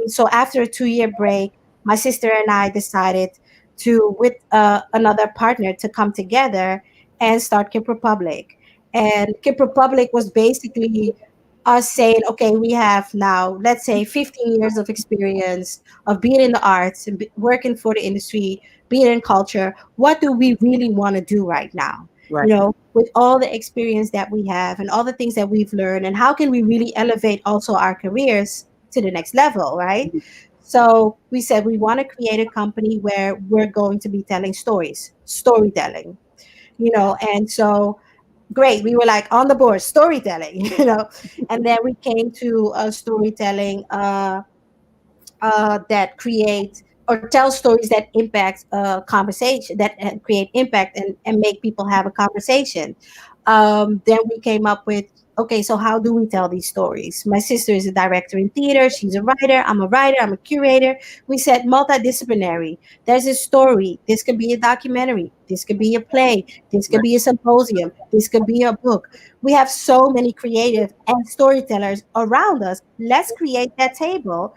So after a 2-year break, my sister and I decided to, with another partner, to come together and start Kip Republic. And Kip Republic was basically us saying, okay, we have now, let's say, 15 years of experience of being in the arts and working for the industry, being in culture. What do we really want to do right now? Right. With all the experience that we have and all the things that we've learned, and how can we really elevate also our careers to the next level, right? So we said we want to create a company where we're going to be telling storytelling, and so great. We were like on the board, storytelling, and then we came to storytelling that create or tell stories that impact conversation, that create impact and make people have a conversation. Then we came up with, okay, so how do we tell these stories? My sister is a director in theater. She's a writer. I'm a writer. I'm a curator. We said multidisciplinary. There's a story. This could be a documentary. This could be a play. This could Right. be a symposium. This could be a book. We have so many creative and storytellers around us. Let's create that table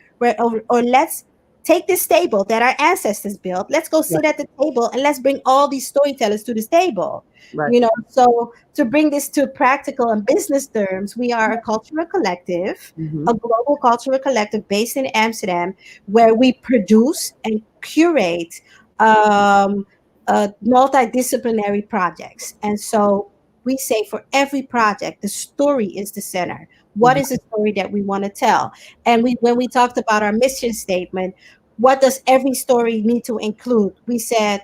or let's take this table that our ancestors built. Let's go Right. sit at the table and let's bring all these storytellers to this table. Right. So to bring this to practical and business terms, we are a cultural collective, Mm-hmm. a global cultural collective based in Amsterdam, where we produce and curate multidisciplinary projects. And so we say for every project, the story is the center. What Mm-hmm. is the story that we want to tell? And when we talked about our mission statement, what does every story need to include? We said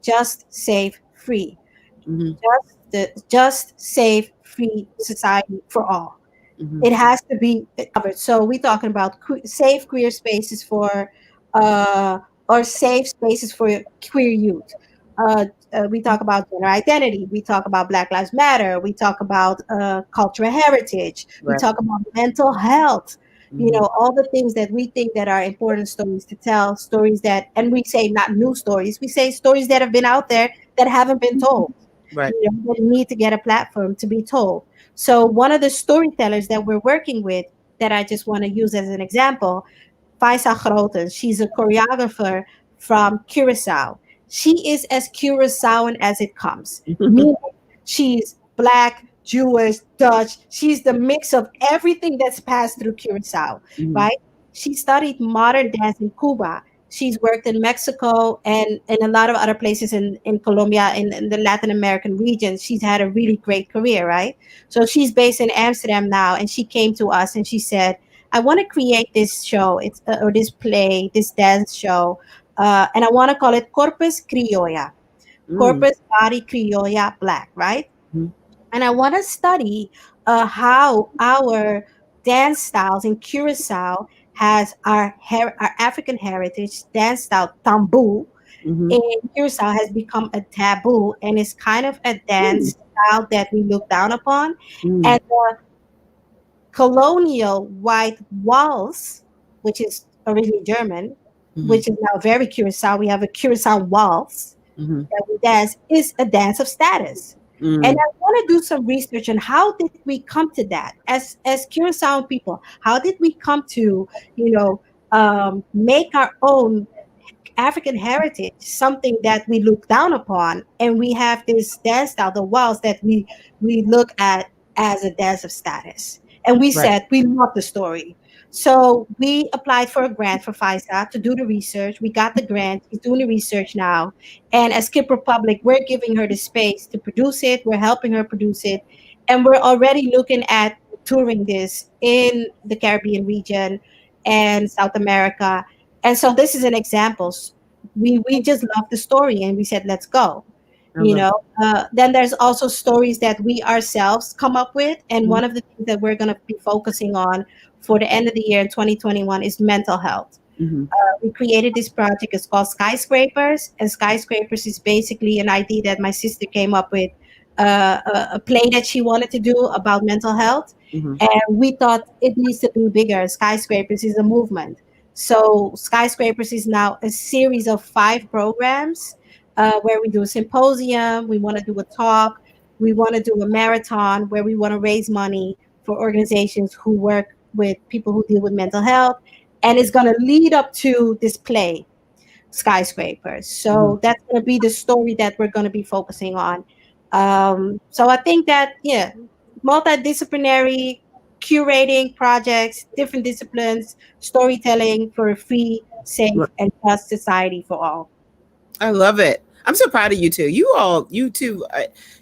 just, safe, free. Mm-hmm. Just, safe, free society for all. Mm-hmm. It has to be covered. So we're talking about safe queer spaces for, uh, or safe spaces for queer youth. We talk about gender identity. We talk about Black Lives Matter. We talk about cultural heritage. We Right. talk about mental health. Mm-hmm. All the things that we think that are important stories to tell, stories that, and we say not new stories. We say stories that have been out there that haven't been told. Right. That need to get a platform to be told. So one of the storytellers that we're working with, that I just want to use as an example, Faisa Groten. She's a choreographer from Curacao. She is as Curaçaoan as it comes. Meaning, she's black, Jewish, Dutch. She's the mix of everything that's passed through Curacao, Mhm. right? She studied modern dance in Cuba. She's worked in Mexico and in a lot of other places in Colombia, in the Latin American region. She's had a really great career, right? So she's based in Amsterdam now, and she came to us and she said, I want to create this show, it's or this play, this dance show, and I want to call it Corpus Criolla, Mm. Corpus Body Criolla Black, right? Mhm. And I want to study how our dance styles in Curacao has our African heritage dance style tambu Mhm. in Curacao has become a taboo, and it's kind of a Mm. dance style that we look down upon. Mm. And colonial white waltz, which is originally German, Mhm. which is now very Curacao. We have a Curacao waltz Mhm. that we dance, is a dance of status. And Mm. I want to do some research on how did we come to that as Curacao people? How did we come to, you know, make our own African heritage something that we look down upon, and we have this dance style, the waltz, that we look at as a dance of status. And we Right. said we love the story, so we applied for a grant for FISA to do the research. We got the grant. She's doing the research now, and as Skip Republic, we're giving her the space to produce it. We're helping her produce it, and we're already looking at touring this in the Caribbean region and South America. And so this is an example. We just love the story, and we said, let's go. I love it. Then there's also stories that we ourselves come up with, and Mhm. one of the things that we're going to be focusing on for the end of the year in 2021 is mental health. Mhm. We created this project. It's called Skyscrapers, and Skyscrapers is basically an idea that my sister came up with, a play that she wanted to do about mental health, Mhm. and we thought it needs to be bigger. Skyscrapers is a movement, so Skyscrapers is now a series of 5 programs, where we do a symposium, we want to do a talk, we want to do a marathon where we want to raise money for organizations who work with people who deal with mental health, and it's going to lead up to this play, Skyscrapers. Mhm. So that's going to be the story that we're going to be focusing on. So I think that, yeah, multidisciplinary curating projects, different disciplines, storytelling for a free, safe, Right. and just society for all. I love it. I'm so proud of you two. You all, you two,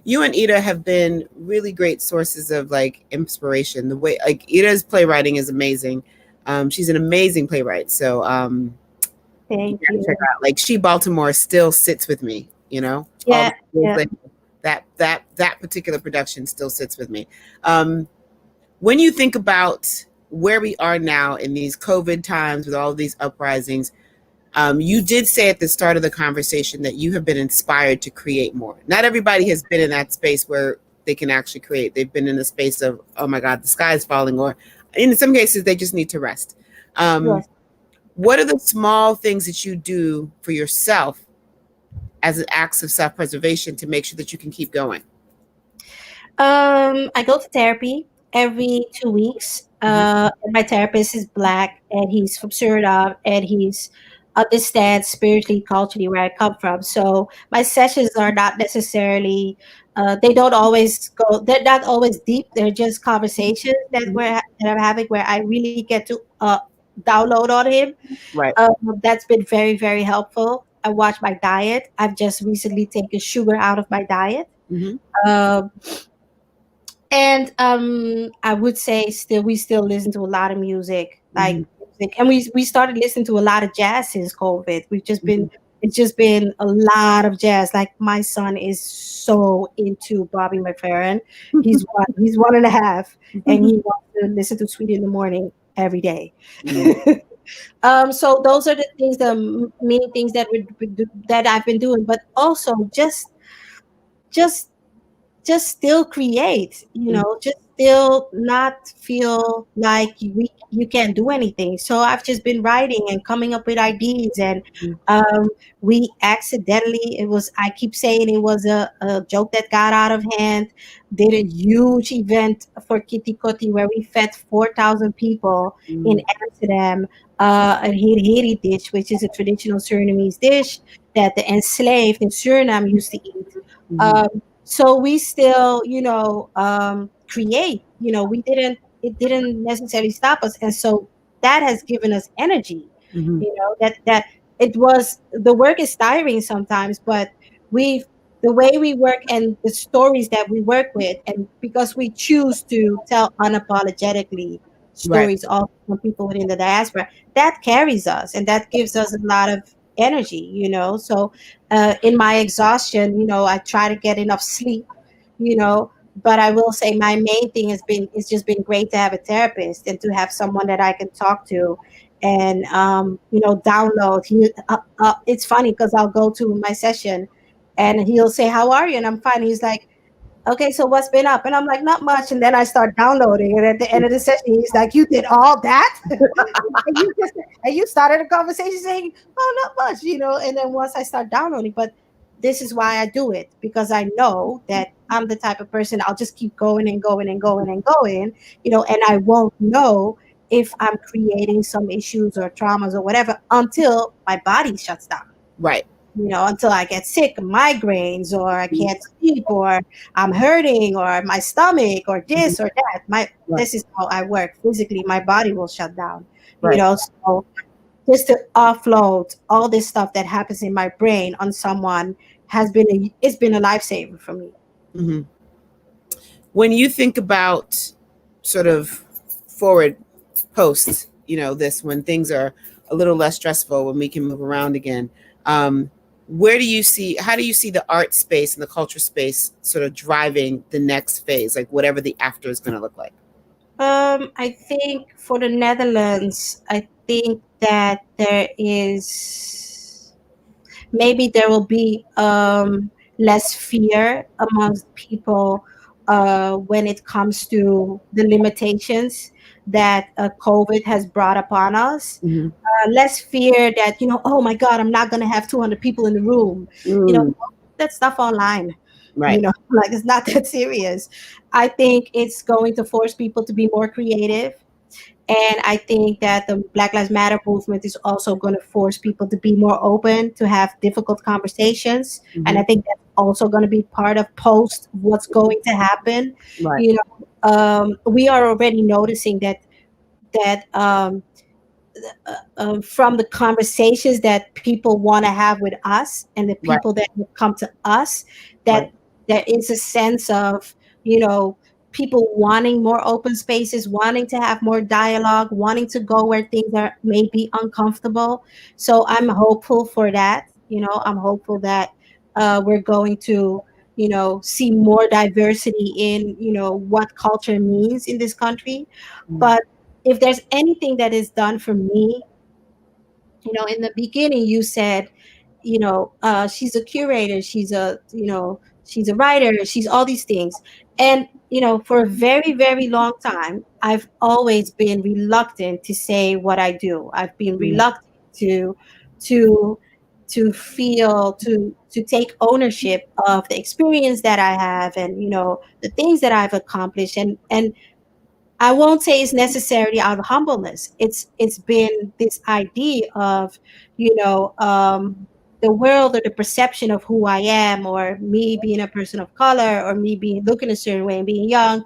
you and Ida have been really great sources of like inspiration. The way like Ida's playwriting is amazing. She's an amazing playwright. So you Thank gotta check you. out. Like She Baltimore still sits with me. You know, all Yeah, the years yeah. later, that particular production still sits with me. Um, when you think about where we are now in these COVID times with all of these uprisings, you did say at the start of the conversation that you have been inspired to create more. Not everybody has been in that space where they can actually create. They've been in the space of, oh my God, the sky is falling, or in some cases, they just need to rest. Um, Yes. what are the small things that you do for yourself as acts of self preservation to make sure that you can keep going? I go to therapy every 2 weeks. Mm-hmm. And my therapist is black, and he's from Suriname, and he's understands spiritually, culturally where I come from. So my sessions are not necessarily, they don't always go. They're not always deep. They're just conversations that I'm having where I really get to download on him. Right. That's been very, very helpful. I watch my diet. I've just recently taken sugar out of my diet. Mm-hmm. Um, and I would say still we still listen to a lot of music, like Mm-hmm. music, and we started listening to a lot of jazz since COVID. We've just Mm-hmm. been It's just been a lot of jazz. Like my son is so into Bobby McFerrin. He's 1.5, and he wants to listen to Sweet in the Morning every day. Mm-hmm. So those are the things, the main things that that I've been doing, but also just just still create, just still not feel like you can't do anything. So I've just been writing and coming up with ideas, and um, we accidentally, it was, I keep saying it was a joke that got out of hand. Did a huge event for Kitty Kotti where we fed 4,000 people in Amsterdam, a hiri dish, which is a traditional Surinamese dish that the enslaved in Suriname used to eat. So we still, create, we didn't, it didn't necessarily stop us. And so that has given us energy, that it was, the work is tiring sometimes, but we've, the way we work and the stories that we work with, and because we choose to tell unapologetically Right. stories also from people within the diaspora, that carries us and that gives us a lot of energy, so in my exhaustion, I try to get enough sleep, but I will say my main thing has been, it's just been great to have a therapist and to have someone that I can talk to and download. It's funny because I'll go to my session and he'll say, "How are you?" And I'm fine. He's like, "Okay, so what's been up?" And I'm like, "Not much." And then I start downloading, and at the end of the session, he's like, "You did all that?" And you started a conversation saying, "Oh, not much," And then once I start downloading, but this is why I do it, because I know that I'm the type of person, I'll just keep going and going and going and going, and I won't know if I'm creating some issues or traumas or whatever until my body shuts down, Right. until I get sick, migraines, or I can't sleep, or I'm hurting, or my stomach, or this or that. Right. This is how I work physically. My body will shut down, Right. So just to offload all this stuff that happens in my brain on someone it's been a lifesaver for me. Mm-hmm. When you think about sort of forward post, this, when things are a little less stressful, when we can move around again, um, how do you see the art space and the culture space sort of driving the next phase, like whatever the after is going to look like? I think for the Netherlands, I think that there is, maybe there will be less fear amongst people when it comes to the limitations that COVID has brought upon us. Mm-hmm. Less fear that, oh my God, I'm not going to have 200 people in the room. Mm, That stuff online, right. like it's not that serious. I think it's going to force people to be more creative. And I think that the Black Lives Matter movement is also going to force people to be more open, to have difficult conversations. And Mm-hmm. I think that's also going to be part of post what's going to happen. Right. We are already noticing that from the conversations that people want to have with us and the Right. people that will come to us, Right. that there is a sense of, you know, people wanting more open spaces, wanting to have more dialogue, wanting to go where things are maybe uncomfortable. So I'm hopeful for that. I'm hopeful that we're going to, see more diversity in, what culture means in this country. But if there's anything that is done for me, in the beginning you said, she's a curator, she's a writer, she's all these things. And for a very, very long time, I've always been reluctant to say what I do. I've been Mm, reluctant to to feel, to take ownership of the experience that I have, and the things that I've accomplished. And I won't say it's necessarily out of humbleness. It's been this idea of, the world, or the perception of who I am, or me being a person of color, or me being looking a certain way and being young.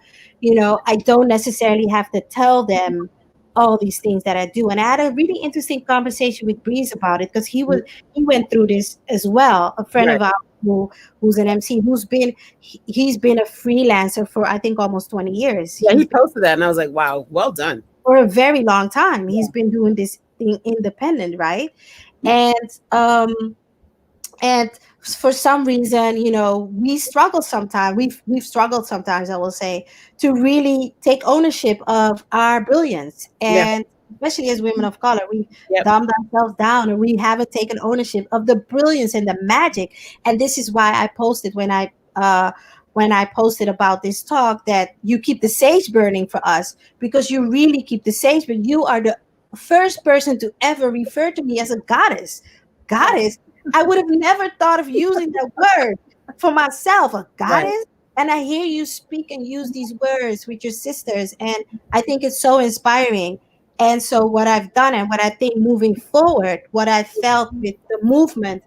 I don't necessarily have to tell them all these things that I do. And I had a really interesting conversation with Breeze about it, because he went through this as well. A friend right. of ours who's an MC, he's been a freelancer for, I think, almost 20 years. Yeah, he He's been, posted that, and I was like, "Wow, well done." for a very long time, Yeah. he's been doing this thing independent, right? And um and for some reason, we struggle sometimes, we've struggled sometimes, I will say, to really take ownership of our brilliance. Yeah. And especially as women of color, we Yep. dumbed ourselves down, and we haven't taken ownership of the brilliance and the magic. And this is why I posted when I when I posted about this talk that you keep the sage burning for us, because you really keep the sage, but you are the first person to ever refer to me as a goddess. Oh, Goddess. I would have never thought of using that word for myself, a right. goddess. And I hear you speak and use these words with your sisters, and I think it's so inspiring. And so, what I've done and what I think moving forward, what I felt with the movement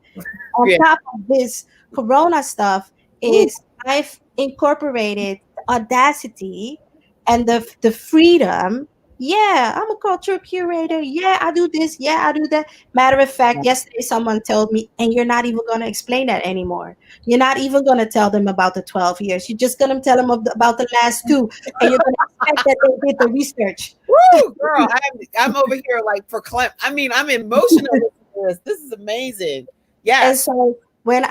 on Yeah. top of this corona stuff Woo. is I've incorporated audacity and the freedom. Yeah, I'm a culture curator. Yeah, I do this. Yeah, I do that. Matter of fact, yesterday someone told me, and you're not even going to explain that anymore. You're not even going to tell them about the 12 years. You're just going to tell them about the last two, and you're going to expect that they did the research. Woo, girl, I'm over here like I mean, I'm emotional with this. This is amazing. And Yes. so when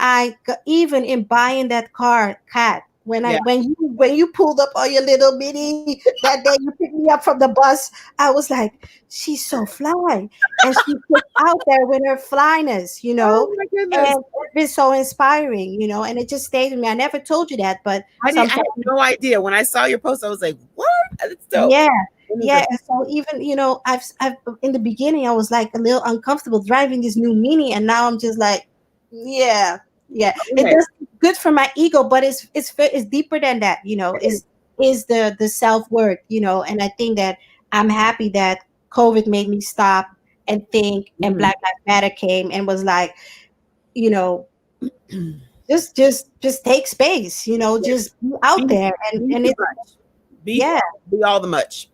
even in buying that car, Kat, Yeah. when you pulled up on your little mini that day, you picked me up from the bus, I was like, she's so fly, and she gets out there with her flyness, Oh my goodness. and it's been so inspiring, and it just stayed with me. I never told you that, but I sometimes. had no idea. When I saw your post, I was like, what? That's dope. Yeah, It is yeah. And so even I've in the beginning I was like a little uncomfortable driving this new Mini, and now I'm just like, yeah, yeah. It okay. does good for my ego, but it's deeper than that. Is the self worth, and I think that I'm happy that COVID made me stop and think, and Mhm. Black Lives Matter came and was like, you know, just take space, Yeah. just be out Be, there, be and too it's much. yeah. Be all the much.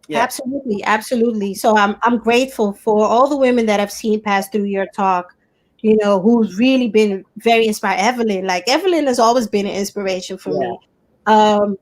Yeah. Absolutely, absolutely. So I'm grateful for all the women that I've seen pass through your talk, who's really been very inspired. Evelyn has always been an inspiration for Yeah. me. Um,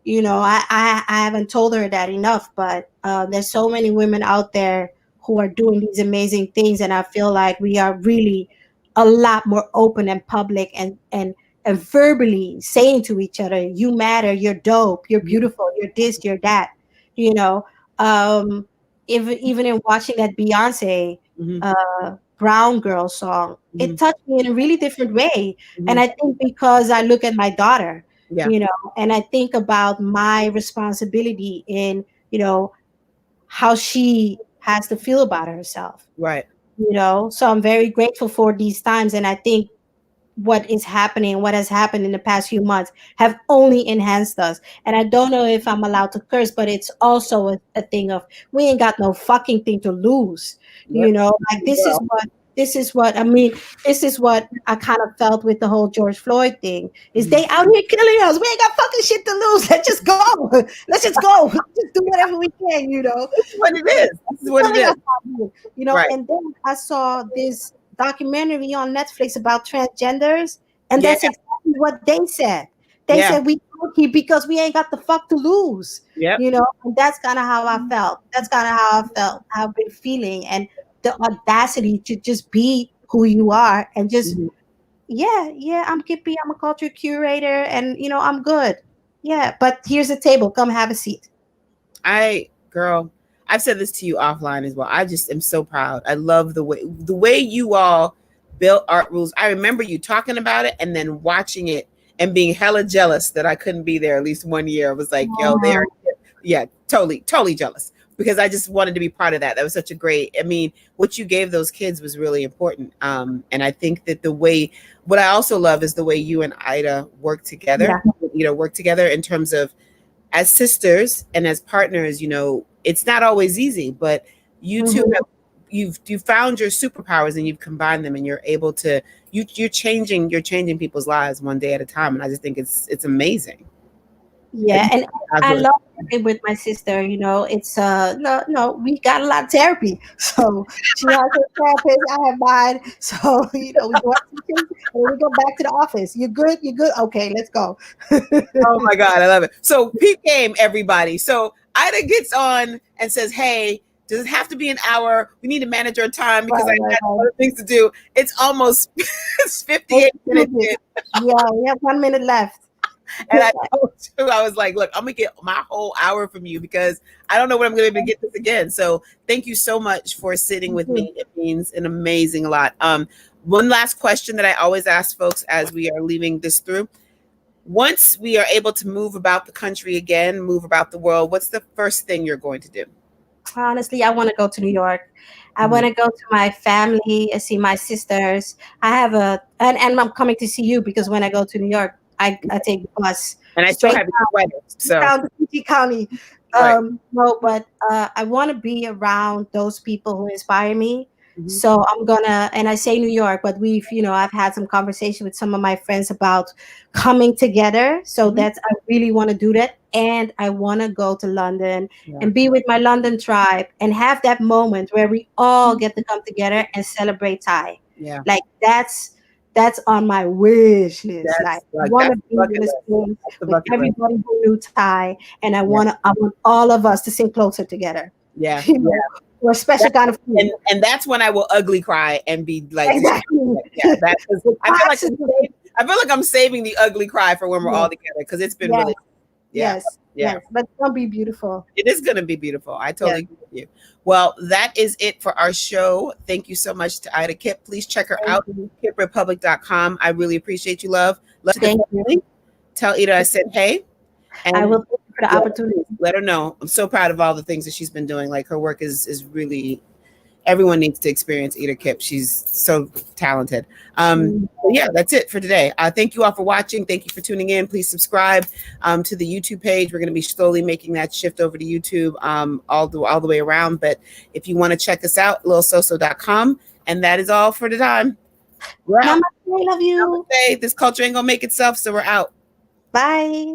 I haven't told her that enough, but there's so many women out there who are doing these amazing things, and I feel like we are really a lot more open and public, and verbally saying to each other, "You matter. You're dope. You're Mhm. beautiful. You're this. You're that." You know, um, even in watching that Beyonce Mhm. Brown Girl song, it Mhm. touched me in a really different way. And Mhm. I think because I look at my daughter, Yeah. and I think about my responsibility in, how she has to feel about herself, Right. so I'm very grateful for these times. And I think what has happened in the past few months have only enhanced us. And I don't know if I'm allowed to curse, but it's also a thing of we ain't got no fucking thing to lose. Yep. Like Well. this is what I mean. This is what I kind of felt with the whole George Floyd thing. Is Mhm. they out here killing us? We ain't got fucking shit to lose. Let's just go. Let's just go. Just do whatever we can. This is what it is. This is what it Telling is. us how to do, Right. and then I saw this documentary on Netflix about transgenders, and Yeah. that's exactly what they said. They Yeah. said we out here because we ain't got the fuck to lose, Yep. and that's kind of how I felt. That's kind of how I felt. How I've been feeling, and the audacity to just be who you are, and just Mhm. yeah, I'm Kippy. I'm a culture curator, and I'm good. Yeah, but here's a table. Come have a seat. Girl, I've said this to you offline as well. I just am so proud. I love the way you all built Art Rules. I remember you talking about it and then watching it and being hella jealous that I couldn't be there at least one year. I was like, yo, they are, yeah, totally, totally jealous because I just wanted to be part of that. That was such a great, I mean, what you gave those kids was really important. And I think that what I also love is the way you and Ida Yeah. work together in terms of as sisters and as partners, it's not always easy, but you two Mhm. have you've found your superpowers and you've combined them and you're able to you're changing people's lives one day at a time. And I just think it's amazing. Yeah, and I Absolutely. love working with my sister. It's no, no, we got a lot of therapy. So she has her therapist, I have mine. So we go out to things and then we go back to the office. You good? You good? Okay, let's go. Oh my God, I love it. So peep game, everybody. So Ida gets on and says, "Hey, does it have to be an hour? We need to manage our time because I Right, right, got right. other things to do." It's almost it's Let's 58 do minutes this. in. Yeah, we have 1 minute left. And I told you, I was like, look, I'm gonna get my whole hour from you because I don't know when I'm gonna be able to get this again. So thank you so much for sitting with me. It means an amazing lot. One last question that I always ask folks as we are leaving this through. once we are able to move about the country again, move about the world, what's the first thing you're going to do? Honestly, I want to go to New York. I want to go to my family and see my sisters. I have and I'm coming to see you because when I go to New York, I take the bus And I still straight have your sweater, so down to PG County. right. No, but I want to be around those people who inspire me. Mhm. So I'm gonna, and I say New York, but I've had some conversation with some of my friends about coming together. So Mhm. I really want to do that, and I want to go to London Yeah. and be with my London tribe and have that moment where we all get to come together and celebrate Thai. Yeah. Like that's on my wish list. Like I want That's to the be bucket in this list. room That's the with bucket list. everybody who knew Thai, and Yeah. I want all of us to sing closer together. Yeah. You know, we're a special kind of food. And that's when I will ugly cry and be like, Exactly. yeah, that is, The I feel like classes- I'm saving the ugly cry for when we're all together because it's been Yes. really, yeah, Yes, yeah. yes, but it's gonna be beautiful. It is going to be beautiful. I totally agree with you. Well, that is it for our show. Thank you so much to Ayra Kip. Please check her out, kiprepublic.com. I really appreciate you, love. Love to the Thank family. Tell Ida I said hey. And I will thank you for the opportunity. let her know. I'm so proud of all the things that she's been doing. Like her work is really, everyone needs to experience Ayra Kip. She's so talented. So yeah, that's it for today. Thank you all for watching. Thank you for tuning in. Please subscribe to the YouTube page. We're going to be slowly making that shift over to YouTube all the way around. But if you want to check us out, lilsoso.com. And that is all for the time. We're out. Namaste, love you. Namaste. This culture ain't going to make itself, so we're out. Bye.